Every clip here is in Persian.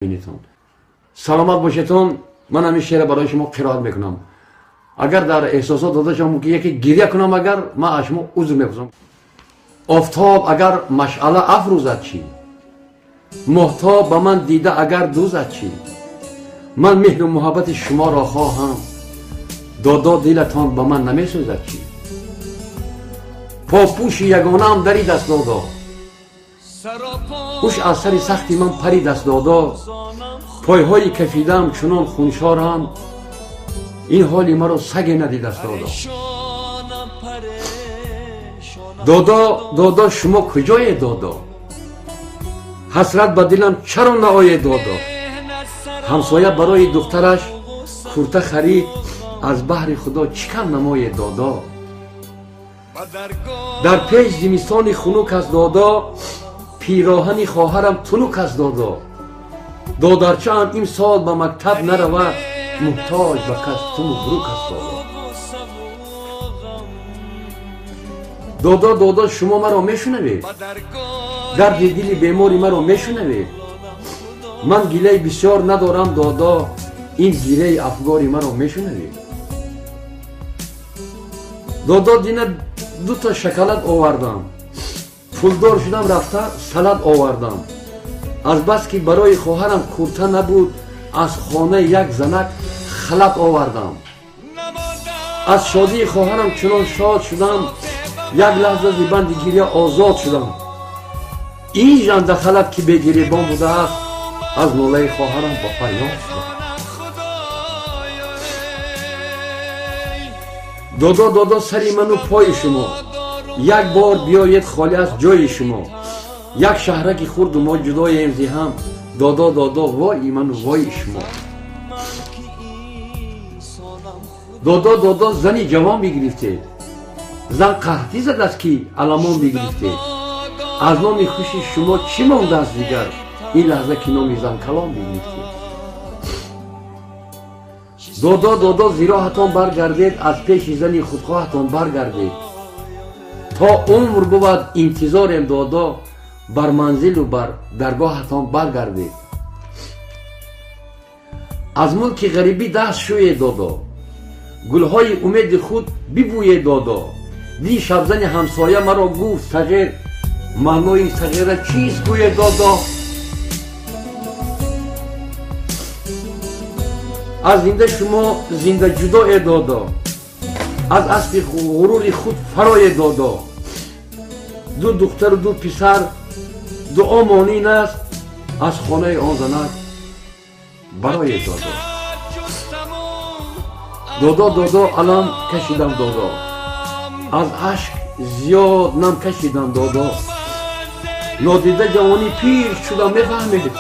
بینیتون سلامت باشیتون. من همین شعر برای شما قرائت میکنم. اگر در احساسات داده شما که یکی گریه کنم، اگر من از شما عذر میپرسم. آفتاب اگر مشعله افروزد چی، مهتاب به من دیده اگر دوزد چی، من مهر و محبت شما را خواهم، دادا دلتان به من نمیسوزد چی. پاپوش یگانه دری دست دادا، خوش از سر سختی من پری دست دادا، پایهای کفیدم چنان خونشارم، این حالی مرا سگ ندید دست دادا. دادا شما کجای دادا، حسرت به دلم چرا نآید دادا. همسایه برای دخترش کورته خرید، از بحر خدا چکن نمای دادا. در پیش زمستان خنک از دادا، پیراهن خواهرم تنک از دادا. دادرچه هم این سال به مکتب نرود، محتاج به کستم و بروک است دادا. دادا شما مرا میشنوید، درد دل بیماری مرا میشنوید. من گله بسیار ندارم دادا، این گله افگاری مرا میشنوید. دادا دینه دو تا شکلات آوردم، پولدار شدم رفته سلات آوردم. از بس که برای خواهرم کورته نبود، از خانه یک زنک خلط آوردم. از شادی خواهرم چنان شاد شدم، یک لحظه ز بند گریه آزاد شدم. این جان دخلت که به گریبان بوده است، از ناله خواهرم با فریاد شدم. دادا سری من و پای شما، یک بار بیاید خالی از جای شما. یک شهرک خورد و ما جدای امزی هم، دادا وای من و وای شما. دادا زنی جوان بگرفته، زن قحطی زد است که علمان بگرفته. از نام خوشی شما چی مانده است دیگر، این لحظه که نام زن کلام بگرفته. دادا زیراحتان برگردید، از پیش زنی خودخواهتان برگردید. تا عمر بود انتظارم دادا، بر منزل و بر درگاهتان برگردید. از ملک غریبی دست شوید دادا، گلهای امید خود ببوید دادا. دی شبزن همسایه مرا گفت صغیر، معنای صغیره چیست گوید دادا. از زنده شما زنده جدای دادا، از اسب غرور خود فرای دادا. دو دختر و دو پسر دعا مانین است، از خانه آن زنک برای دادا. علم کشیدم دادا، از عشق زیاد نم کشیدم دادا. نادیده جوانی پیر شدم میفهمید،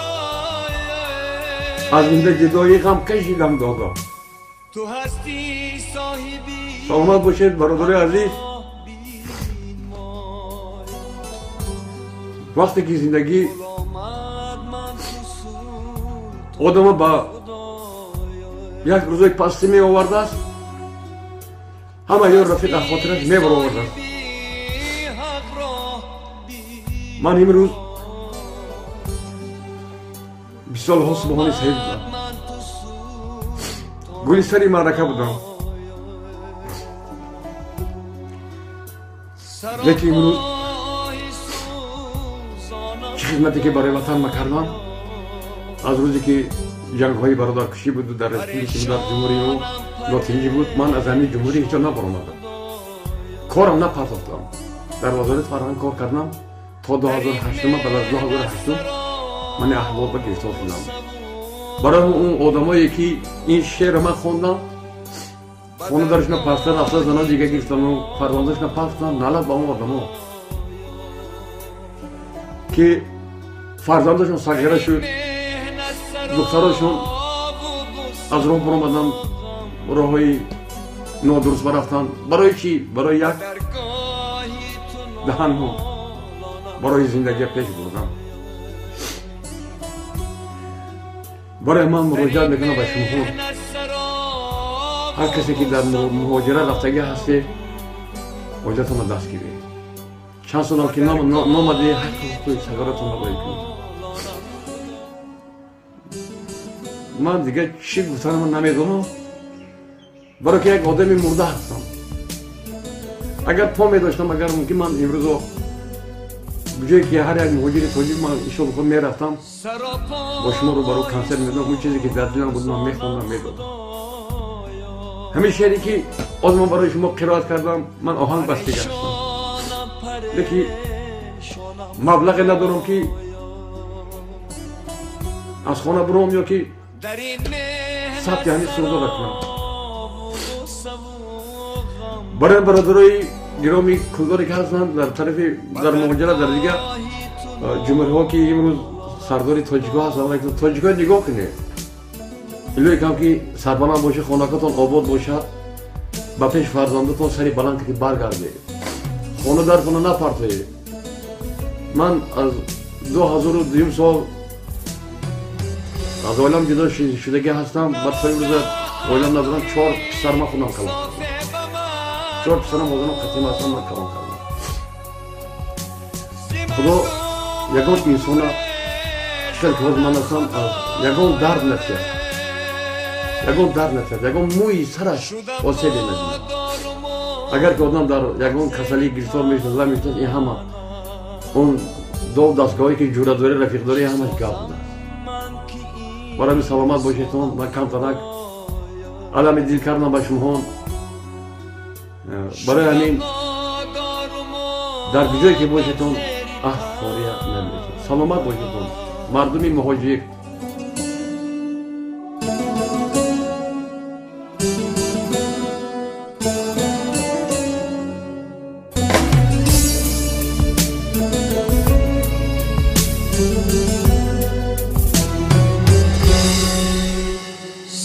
از این جدایی غم کشیدم دادا. سلامت باشید برادر عزیز. وقتی که زندگی آدم با یک روزای پستی می آورده است، همه یار رفیق خاطرش می برآورده است. من امروز 20 سال ها سبحانی صحیح بودم، گلی سری معرکه بودم، لیکن امروز چه خدمتی که برای وطن ما کردم، از روزی که جنگ های برادرکشی بود در رسپولیک در جمهوری و لاتینی بود، من از همین جمهوری هیچ جا نبرآمدم، کارم نپرداختم. در وزارت فرهنگ کار کردم تا 2008. بعد از 2008 من احوال به گرفتار شدم. برای اون آدمایی که این شعر من خوندم، خونه درش نپرستن، اصلا زنان دیگه گرفتن و فرزندش نپرستن، نلد با اون آدم ها که فرزندشون صغیره شد، دخترشون از راه برآمدن، راه های نادرست برفتن. برای چی؟ برای یک دهن ها، برای زندگی پیش بردن. برای من مراجعت میکنم به شما، هر کسی که در مهاجرت رفتگی هستی، حاجت ما دست گیرید. چند سال که نامده حق حقوق سگارتون رو باید کنید. من دیگه چی گفتنم نمیدونم، برای که یک آدمی مرده هستم. اگر پا می داشتم، اگر ممکن من امروز بجایی که هر یک مهاجر تاجیک من ایشان خود می رفتم با شما رو برای کنسرت میدادم، اون چیزی که در دلم بود من میخواندم میدادم. همین شعری که از من برای شما قرائت کردم من آهنگ بستگی هستم، لیکن مبلغ ندارم که از خانه برام یا که ثبت یعنی سودا بکنم. برای برادرای گرامی کلداری که هستند در طرف در مهاجرت در دیگه جمهوری ها که امروز سرداری تاجیکا هستند، تاجیکا نگاه کنه الوی کم که سربلند باشه، خانه‌تان آباد باشد، با پیش فرزندتان سری بلند که برگرده، خانه در خانه نپرته. من از 2002 سال از عالم جدا شدگی هستم. بعد تا امروز عالم ندارم، 4 پسر من خودم کلام کردم، 4 پسرم آدم قطعی هستم من کلام کردم. خدا یکان انسان چطور که من هستم از یکان درد نتید، یکان درد نتید، یکان موی سرش آسیبی ندید. اگر که آدم در یکان کسلی گرفتار میشد این همه اون دو دستگاهی که جوره داری رفیق داری همش گپ بود. برای سلامت باشیدتون. من کم تنک علم دل کردم به شما. برای همین در کجایی که باشیدتون فاریت نمیشید. سلامت باشیدتون مردمی مهاجر.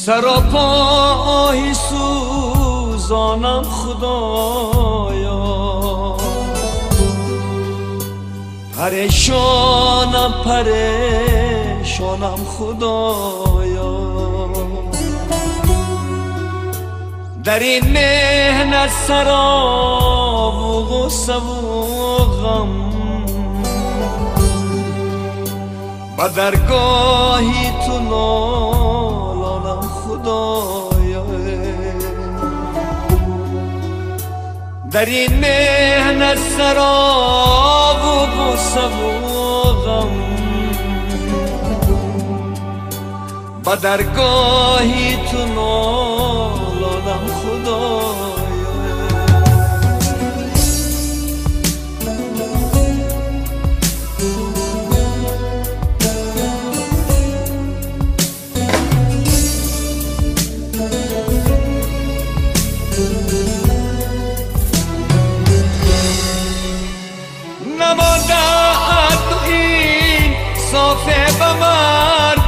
سراپا آهی سوزانم خدایا، پریشانم خدایا، در این مهنت سراب و غصه و غم، با درگاهی تو نالانم خدایا، در این مهنت سراب و غصه و غم، با درگاهی تو نالانم خدایا. صافه به مردم،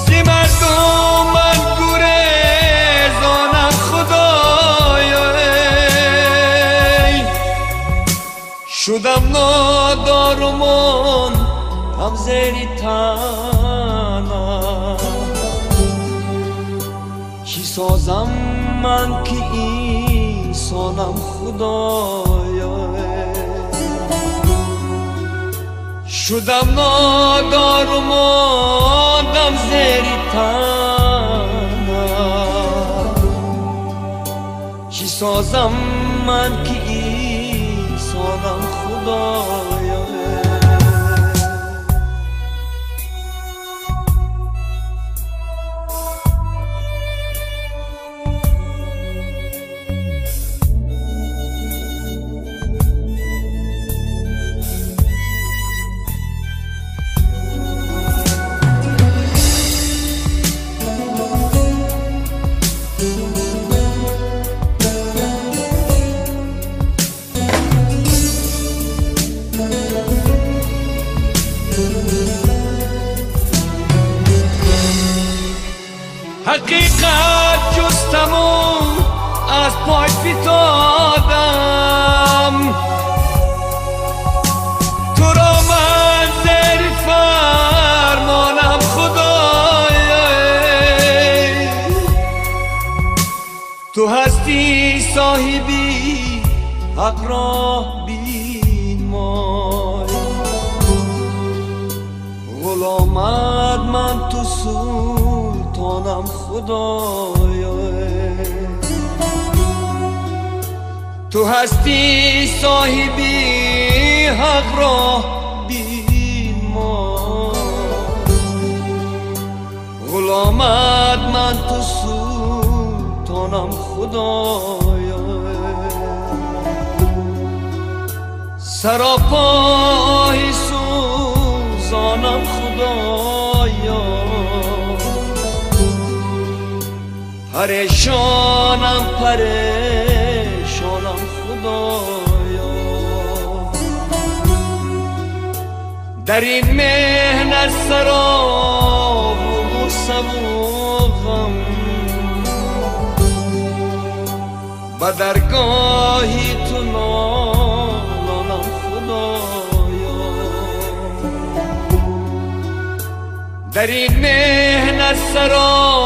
سی مردم من گریزانم خدایا، شدم نادارمان هم زیر تنم، چی سازم من که انسانم خدایا، شدم نادار و ماندم زیر تنم، چی سازم من که انسانم خدایا. حقیقت جستم و از پای فتادم، تو را من زیر فرمانم خدایا، تو هستی صاحبی حق را بینمای، غلامت من تو سلطانم خدایا. تو هستی صاحبی حق را بین ما، غلامت من تو سلطانم خدایا. سراپای سوزانم خدایا، پریشانم پریشانم خدایا. در این مهنت سراب و سبوغم، به درگاهی تو نالانم خدایا. در این مهنت سراب